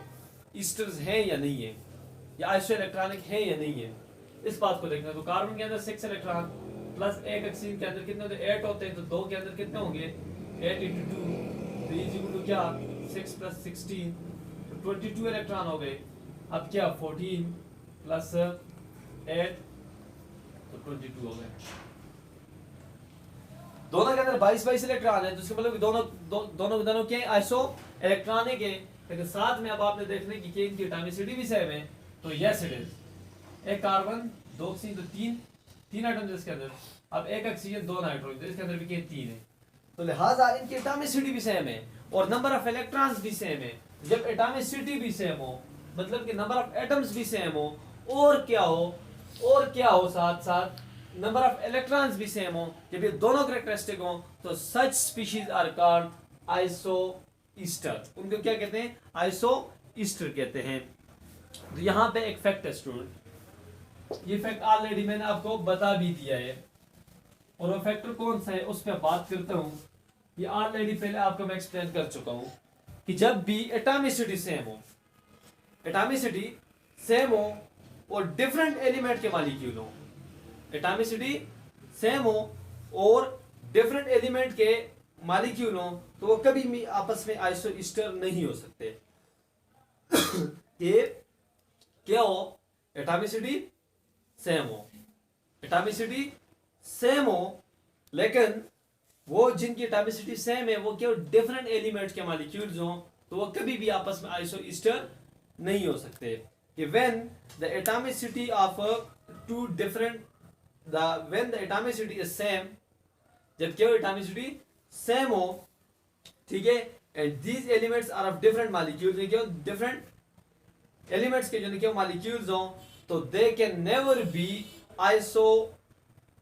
ईस्टर्स हैं या नहीं है, या आइसो इलेक्ट्रॉनिक है या नहीं है, इस बात को देखना है। तो कार्बन के अंदर 6 इलेक्ट्रॉन प्लस एक ऑक्सीजन के अंदर कितने होते हैं? 8 होते हैं। तो 2 के अंदर कितने होंगे? 8 × 2, तो ये इक्वल टू क्या? 6 + 16, तो 22 इलेक्ट्रॉन हो गए। अब क्या? 14 + 8, तो 22 हो गए। दोनों के अंदर 22 इलेक्ट्रॉन है, तो इसका मतलब दोनों क्या है? आइसो इलेक्ट्रॉनिक है। लेकिन साथ में अब आपने देखने की इनकी एटॉमिसिटी भी सेम है, तो यस इट इज। एक कार्बन 2 ऑक्सीजन, तो 3 एटम्स इसके अंदर। अब एक ऑक्सीजन 2 नाइट्रोजन, तो इसके अंदर भी 3 है। तो लिहाजा इनकी एटॉमिसिटी भी सेम है और नंबर ऑफ इलेक्ट्रॉन्स भी सेम है। जब एटॉमिसिटी भी सेम हो, मतलब कि नंबर ऑफ एटम्स भी सेम हो, और क्या हो साथ साथ नंबर ऑफ इलेक्ट्रॉन्स भी सेम हो, जब ये दोनों कैरेक्टरिस्टिक हो, तो such species are called iso Easter. उनको क्या कहते हैं? आइसो ईस्टर कहते हैं। तो यहां पे एक फैक्ट है स्टूडेंट, ये फैक्ट ऑलरेडी मैंने आपको बता भी दिया है, और वो फैक्टर कौन सा है उस पर बात करता हूं। ये ऑलरेडी पहले आपको मैं एक्सप्लेन कर चुका हूं कि जब भी एटॉमिसिटी सेम हो और डिफरेंट एलिमेंट के मॉलिक्यूल हो, एटॉमिसिटी सेम हो और डिफरेंट एलिमेंट के मॉलिक्यूल हो, तो वो कभी भी आपस में आइसो ईस्टर नहीं हो सकते। कि क्या हो? एटॉमिसिटी सेम हो, लेकिन वो जिनकी एटॉमिसिटी सेम है, वो केवल डिफरेंट एलिमेंट्स के मॉलिक्यूल्स हों, तो वो कभी भी आपस में आइसोईस्टर नहीं हो सकते। कि when the atomicity of two different when the atomicity is same, जब केवल एटॉमिसिटी सेम हो, ठीक है, and these elements are of different molecules, केवल डिफरेंट एलिमेंट्स के जो केवल मॉलिक्यूल्स हों, तो they can never be iso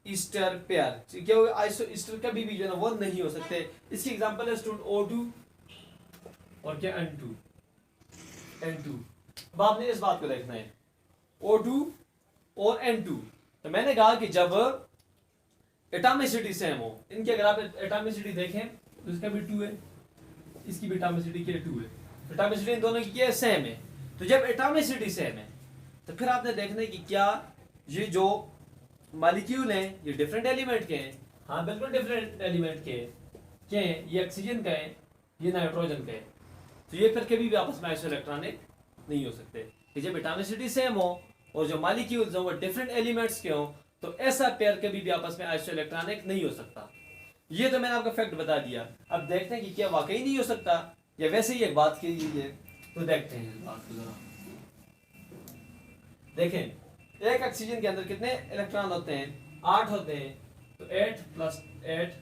Easter pair, क्या हो आइसो ईस्टर कभी भी जो है वो नहीं हो सकते। इसकी एग्जांपल है स्टूडेंट O2 और क्या N2 N2। अब आपने इस बात को देखना है O2 और N2। तो मैंने कहा कि जब एटॉमिसिटी सेम हो, इनकी अगर आप एटॉमिसिटी देखें तो इसका भी 2 है, इसकी भी एटॉमिसिटी क्या 2 है, एटॉमिसिटी इन दोनों की क्या सेम है। तो जब एटॉमिसिटी सेम है तो फिर आपने देखना है कि क्या ये जो मॉलिक्यूल हैं ये डिफरेंट एलिमेंट के हैं, हाँ बिल्कुल डिफरेंट एलिमेंट के हैं, ये ऑक्सीजन का है, ये नाइट्रोजन का है, तो ये फिर कभी भी आपस में आइसो इलेक्ट्रॉनिक नहीं हो सकते। कि जब एटॉमिसिटी सेम हो और जो मॉलिक्यूल्स हो वो डिफरेंट एलिमेंट्स के हो, तो ऐसा पेयर कभी भी आपस में आइसो इलेक्ट्रॉनिक नहीं हो सकता। ये तो मैंने आपको फैक्ट बता दिया। अब देखते हैं कि क्या वाकई नहीं हो सकता या वैसे ही एक बात की है, तो देखते हैं इस बात को जरा। देखें एक ऑक्सीजन के अंदर कितने इलेक्ट्रॉन होते हैं, 8 होते हैं, तो 8 + 8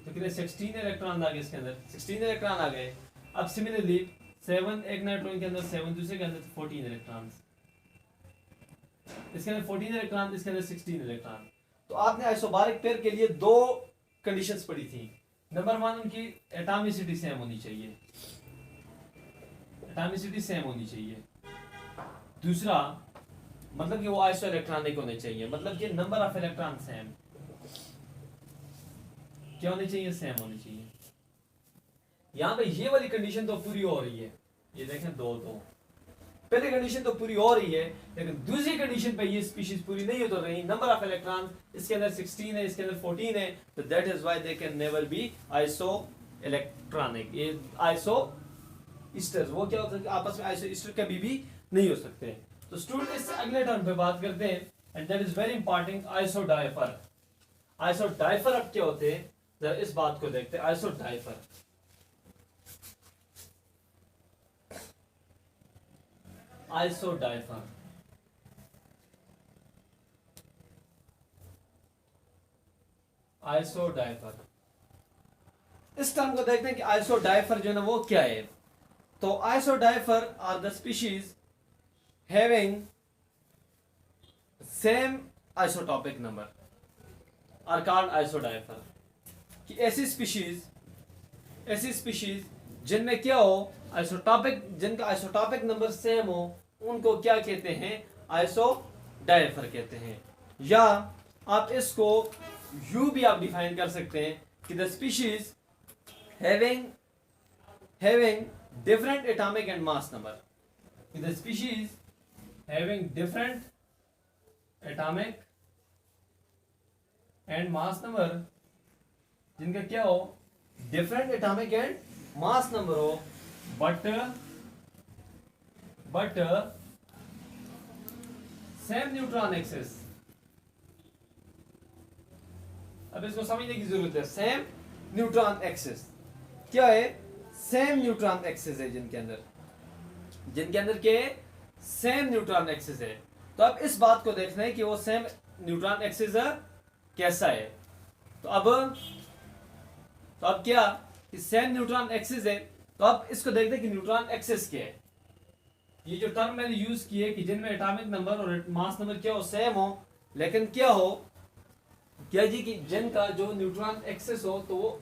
तो कितने 16 इलेक्ट्रॉन आ गए, इसके अंदर 16 इलेक्ट्रॉन आ गए। अब सिमिलरली 7 एक नाइट्रोजन के अंदर, 7 दूसरे के अंदर 14 इलेक्ट्रॉन, इसके अंदर 14 इलेक्ट्रॉन, इसके अंदर 16 इलेक्ट्रॉन। तो आपने आइसोबारिक पेयर के लिए दो कंडीशंस पढ़ी थी। नंबर 1 उनकी एटॉमिसिटी सेम होनी चाहिए, एटॉमिसिटी सेम होनी चाहिए। दूसरा मतलब कि वो आइसो इलेक्ट्रॉनिक होने चाहिए, मतलब कि नंबर ऑफ इलेक्ट्रॉन सेम क्या होनी चाहिए, सेम होनी चाहिए। यहां पे ये वाली कंडीशन तो पूरी हो रही है, ये देखें 2 2 पहली कंडीशन तो पूरी हो रही है, लेकिन दूसरी कंडीशन पे ये स्पीशीज पूरी नहीं हो तो रही। नंबर ऑफ इलेक्ट्रॉन इसके अंदर 16 है, इसके अंदर 14 है, तो that is why they can never be iso electronic. ये आइसो ईस्टर्स वो क्या होता है, आपस में आइसो ईस्टर कभी भी नहीं हो सकते। तो स्टूडेंट इस अगले टर्म पे बात करते हैं, and that is very important, isodiapher. Isodiapher अब क्या होते हैं, जरा इस बात को देखते हैं। आइसो डाइफर, आइसो डाइफर, आइसो डाइफर, इस टर्म को देखते हैं कि आइसो डाइफर जो है ना वो क्या है। तो isodiapher are the species having same isotopic number are called isodifer। कि ऐसी स्पीशीज जिनमें क्या हो आइसोटॉपिक, जिनका आइसोटॉपिक नंबर सेम हो, उनको क्या कहते हैं, आइसोडाइफर कहते हैं। या आप इसको यू भी आप डिफाइन कर सकते हैं कि the species having different atomic and mass number, the species having different atomic and mass number, जिनका क्या हो different atomic and mass number हो, but same neutron axis। अब इसको समझने की जरूरत है। सेम न्यूट्रॉन एक्सिस क्या है, सेम न्यूट्रॉन एक्सिस है जिनके अंदर के सेम न्यूट्रॉन एक्सिस है। तो अब इस बात को देखना है कि वो सेम न्यूट्रॉन एक्सिस कैसा है। तो अब क्या कि सेम न्यूट्रॉन एक्सिस है, तो अब इसको देखते हैं कि न्यूट्रॉन एक्सिस क्या है। ये जो टर्म मैंने यूज की है कि जिनमें एटॉमिक नंबर और मास नंबर क्या हो, सेम हो, लेकिन क्या हो, क्या जी कि जिनका जो न्यूट्रॉन एक्सिस हो तो वो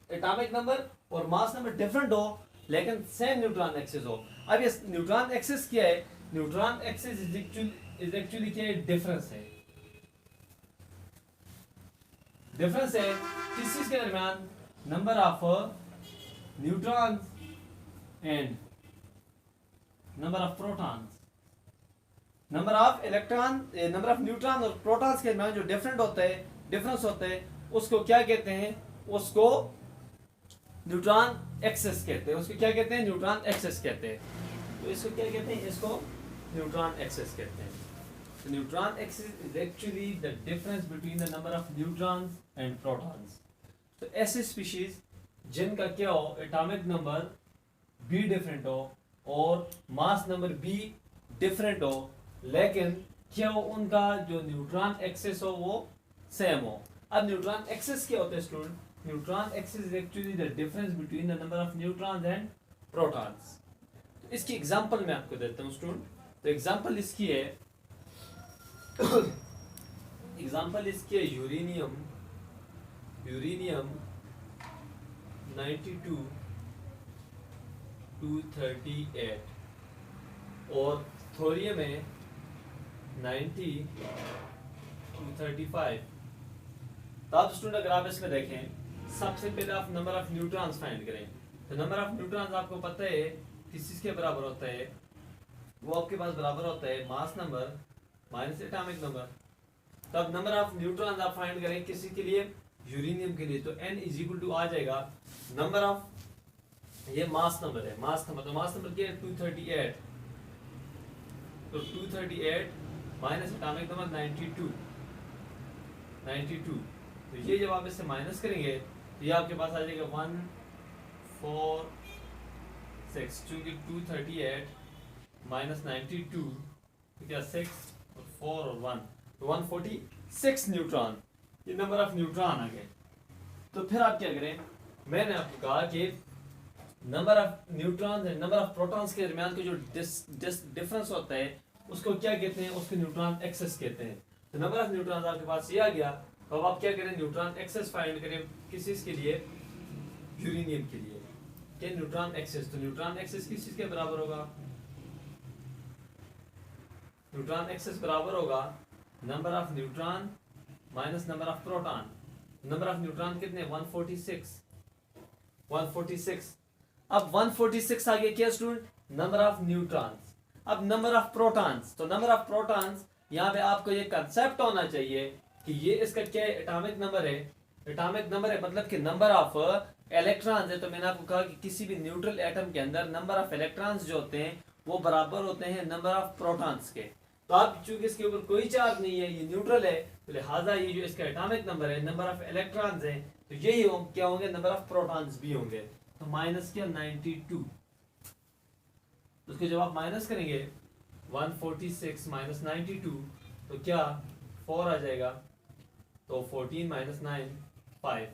एटॉमिक नंबर और मास नंबर डिफरेंट हो, लेकिन सेम न्यूट्रॉन एक्सिस हो। अब ये न्यूट्रॉन एक्सिस क्या है, न्यूट्रॉन एक्सिस इज एक्चुअली क्या है, डिफरेंस है। डिफरेंस है किस चीज के दरमियान, number of neutrons and number of protons, number of electron, number of neutron और प्रोटॉन्स के दरमियान जो डिफरेंस होते हैं उसको क्या कहते हैं, उसको न्यूट्रॉन एक्सिस कहते हैं। उसको क्या कहते हैं, न्यूट्रॉन एक्सिस कहते हैं। तो इसको क्या कहते हैं, इसको न्यूट्रॉन एक्सिस कहते हैं। So neutron axis is actually the difference between the number of neutrons and protons। तो ऐसे स्पीशीज जिनका क्या हो, एटॉमिक नंबर बी डिफरेंट हो और मास नंबर बी डिफरेंट हो, लेकिन क्या हो उनका जो न्यूट्रॉन एक्सेस हो वो सेम हो। अब न्यूट्रॉन एक्सेस क्या होता है student? Neutron excess is actually the difference between the number of neutrons and protons. तो इसकी एग्जांपल मैं आपको देता हूँ स्टूडेंट। तो एग्जांपल इसकी है यूरेनियम 92 238 और थोरियम है 90 235। तो आप स्टूडेंट अगर आप इसमें देखें, सबसे पहले आप नंबर ऑफ न्यूट्रॉन्स फाइंड करें। तो नंबर ऑफ न्यूट्रॉन्स आपको पता है किस चीज के बराबर होता है? वो आपके पास बराबर होता है मास नंबर माइनस एटॉमिक नंबर। तब नंबर ऑफ न्यूट्रॉन्स आप फाइंड करें किसी के लिए? यूरेनियम के लिए। तो n इज इक्वल टू आ जाएगा नंबर ऑफ, ये मास नंबर है, मास नंबर। तो मास नंबर क्या है? 238। तो 238 माइनस एटॉमिक नंबर 92। तो ये जब आप इससे माइनस करेंगे तो ये आपके पास आ जाएगा 146, क्योंकि 238 माइनस 92 तो क्या 6 और 4 और 1 तो 146 न्यूट्रॉन, ये नंबर ऑफ न्यूट्रॉन आ गए। तो फिर आप क्या करें? मैंने आपको कहा कि number of neutrons and number of protons के दरमियान का जो डिफरेंस होता है उसको क्या कहते हैं? उसको न्यूट्रॉन एक्सेस कहते हैं। तो नंबर ऑफ न्यूट्रॉन्स आपके पास ये आ गया। तो अब आप क्या करें? न्यूट्रॉन एक्सेस फाइंड करें किस चीज के लिए? यूरेनियम के लिए। क्या न्यूट्रॉन एक्सेस? तो न्यूट्रॉन एक्सेस किस चीज के बराबर होगा? न्यूट्रॉन एक्सेस बराबर होगा number of neutron minus number of proton. Number of neutron कितने? 146। अब 146 आ गया क्या स्टूडेंट? Number of neutrons. अब नंबर ऑफ प्रोटॉन्स, तो नंबर ऑफ प्रोटॉन्स यहाँ पे आपको ये कंसेप्ट होना चाहिए कि ये इसका क्या है? एटॉमिक नंबर है। एटॉमिक नंबर है मतलब कि नंबर ऑफ इलेक्ट्रॉन्स है। तो मैंने आपको कहा कि किसी भी न्यूट्रल एटम के अंदर नंबर ऑफ इलेक्ट्रॉन्स जो होते हैं वो बराबर होते हैं नंबर ऑफ प्रोटॉन्स के। तो आप चूंकि इसके ऊपर कोई चार्ज नहीं है, ये न्यूट्रल है, तो लिहाजा ये जो इसका एटॉमिक नंबर है, नंबर ऑफ इलेक्ट्रॉन्स है, तो यही क्या होंगे? नंबर ऑफ प्रोटॉन्स भी होंगे। तो माइनस क्या? 92। उसको जब आप माइनस करेंगे 146 माइनस 92 तो क्या 4 आ जाएगा। तो 14 माइनस 9 5।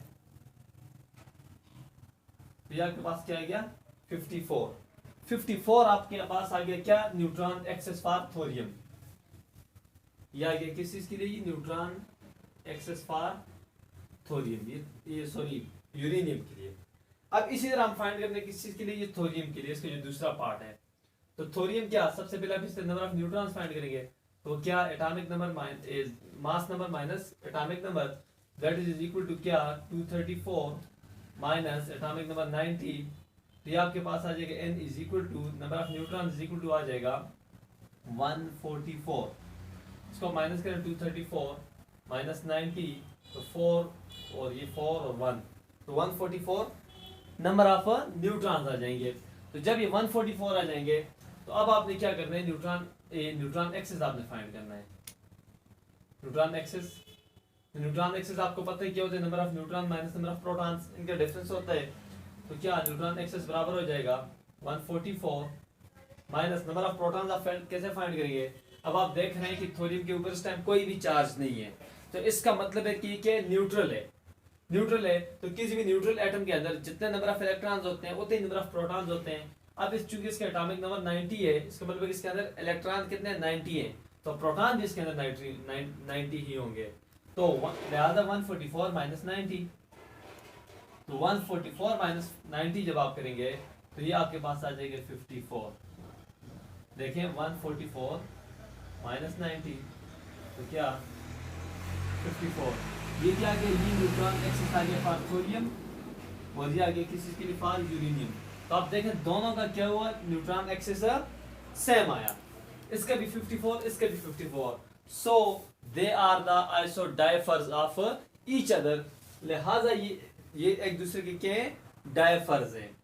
तो आपके पास क्या आ गया? 54 आपके पास आ गया क्या? Neutron excess for thorium. यह आ गया किस चीज के लिए? न्यूट्रॉन एक्सेस फॉर थोरियम, ये सॉरी यूरेनियम के लिए। अब इसी तरह हम फाइंड करने किस चीज के लिए? ये थोरियम के लिए, इसका जो दूसरा पार्ट है। तो थोरियम क्या? सबसे पहले आप इससे नंबर ऑफ न्यूट्रॉन्स फाइंड करेंगे। तो क्या? Atomic number mass number minus atomic number, that is equal to क्या? 234 माइनस एटॉमिक नंबर 90। तो ये आपके पास आ जाएगा n is equal to number of neutron is equal to आ जाएगा 144। इसको माइनस करें 234 माइनस 90 तो 4 और ये 4 और 1 तो 144 नंबर ऑफ न्यूट्रॉन्स आ जाएंगे। तो जब ये 144 आ जाएंगे तो अब आपने क्या करना है? न्यूट्रॉन एक्सेस आपने फाइंड करना है। न्यूट्रॉन एक्सेस आपको पता है क्या होता है? Number of neutron minus number of protons, इनका डिफरेंस होता है। तो क्या न्यूट्रॉन एक्सेस बराबर हो जाएगा 144 माइनस नंबर ऑफ प्रोटॉन्स। आप कैसे फाइंड करेंगे? अब आप देख रहे हैं कि थोरियम के ऊपर इस टाइम कोई भी चार्ज नहीं है, तो इसका मतलब है कि क्या? न्यूट्रल है। तो किसी भी न्यूट्रल एटम के अंदर जितने नंबर ऑफ इलेक्ट्रॉन्स होते हैं उतने नंबर ऑफ प्रोटॉन्स होते हैं। अब इस चूंकि इसका एटॉमिक नंबर 90 है, इसका मतलब इसके अंदर इलेक्ट्रॉन कितने? 90 है, तो प्रोटॉन भी इसके अंदर 90 ही होंगे। तो लिहाजा 144 माइनस 90, तो 144 माइनस 90 जब आप करेंगे तो ये आपके पास आ जाएगा 54। देखें 144 माइनस 90 तो क्या 54। ये क्या आ गया? ये न्यूट्रॉन एक्सेस आ गया फॉर थोरियम और ये आ गया किस चीज के लिए? For uranium. तो आप देखें दोनों का क्या हुआ? न्यूट्रॉन एक्सेस सेम आया, इसका भी 54 इसका भी 54। So they are the isodiaphers of each other. लिहाजा ये एक दूसरे के क्या है? डाइफर्स हैं,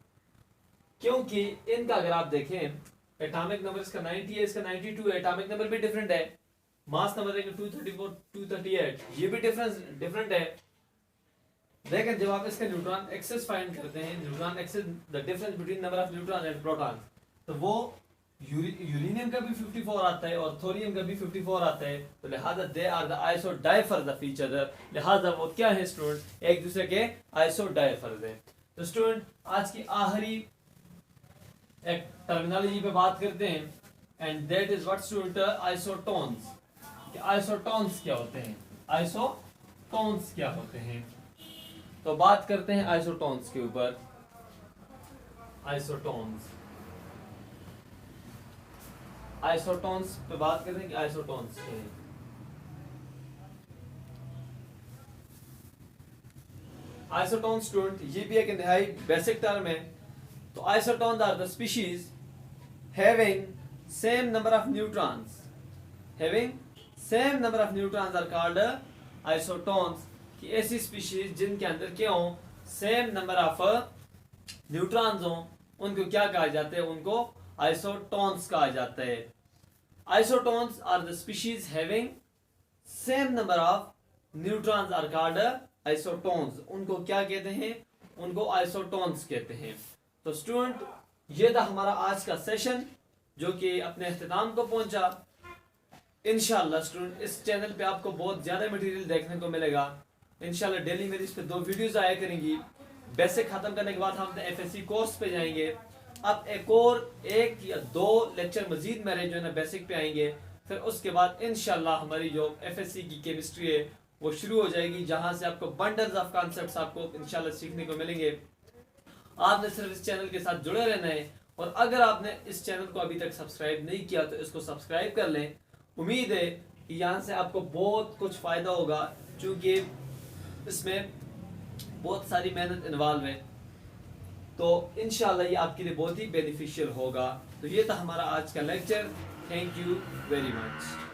क्योंकि इनका अगर आप देखें एटॉमिक नंबर इसका 90 है, इसका 92 है, एटॉमिक नंबर भी डिफरेंट है। मास नंबर देखें 234 238, ये भी डिफरेंट है। देखें जब आप इसका न्यूट्रॉन एक्सेस फाइंड करते हैं, neutron excess the difference between number of neutron and proton, तो वो यूरेनियम का भी 54 आता है और थोरियम का भी 54 आता है, तो लिहाजा they are the isodiaphers of each other, लिहाजा वो क्या है स्टूडेंट, एक दूसरे के आइसोडाइफर्स हैं। तो स्टूडेंट आज की आखिरी एक टर्मिनोलॉजी पे बात करते हैं, and that is what student, isotones. Isotones क्या होते हैं, आइसोटोन्स क्या होते हैं, तो बात करते हैं आइसोटोन्स के ऊपर। आइसोटोन्स पे बात करते हैं कि आइसोटोन्स क्या है। आइसोटोन स्टूडेंट ये भी एक इंतहाई बेसिक टर्म है। तो isotones are the species having same number of neutrons, having same number of neutrons are called isotones, कि ऐसी स्पीशीज जिनके अंदर क्या हो, सेम नंबर ऑफ न्यूट्रॉन्स हो, उनको क्या कहा जाता है, उनको आइसोटोन्स कहा जाता है। Isotones are the species having same number of neutrons are called isotones, उनको क्या कहते हैं, उनको आइसोटोन्स कहते हैं। तो स्टूडेंट ये था हमारा आज का सेशन जो कि अपने अख्ताम को पहुंचा। इंशाल्लाह स्टूडेंट इस चैनल पे आपको बहुत ज्यादा मटेरियल देखने को मिलेगा। इंशाल्लाह डेली मेरी इस पे 2 वीडियोस आया करेंगी। बेसिक खत्म करने के बाद हम FSC कोर्स पे जाएंगे। अब एक या 2 लेक्चर मजीद मेरे जो है ना बेसिक पे आएंगे। फिर उसके बाद इंशाल्लाह हमारी जो FSC की केमिस्ट्री है वो शुरू हो जाएगी, जहां से आपको बंडल्स ऑफ कॉन्सेप्ट्स आपको इंशाल्लाह सीखने को मिलेंगे। आपने सिर्फ इस चैनल के साथ जुड़े रहना है, और अगर आपने इस चैनल को अभी तक सब्सक्राइब नहीं किया तो इसको सब्सक्राइब कर लें। उम्मीद है कि यहाँ से आपको बहुत कुछ फ़ायदा होगा, क्योंकि इसमें बहुत सारी मेहनत इन्वॉल्व है। तो इंशाल्लाह ये आपके लिए बहुत ही बेनिफिशियल होगा। तो ये था हमारा आज का lecture. Thank you very much.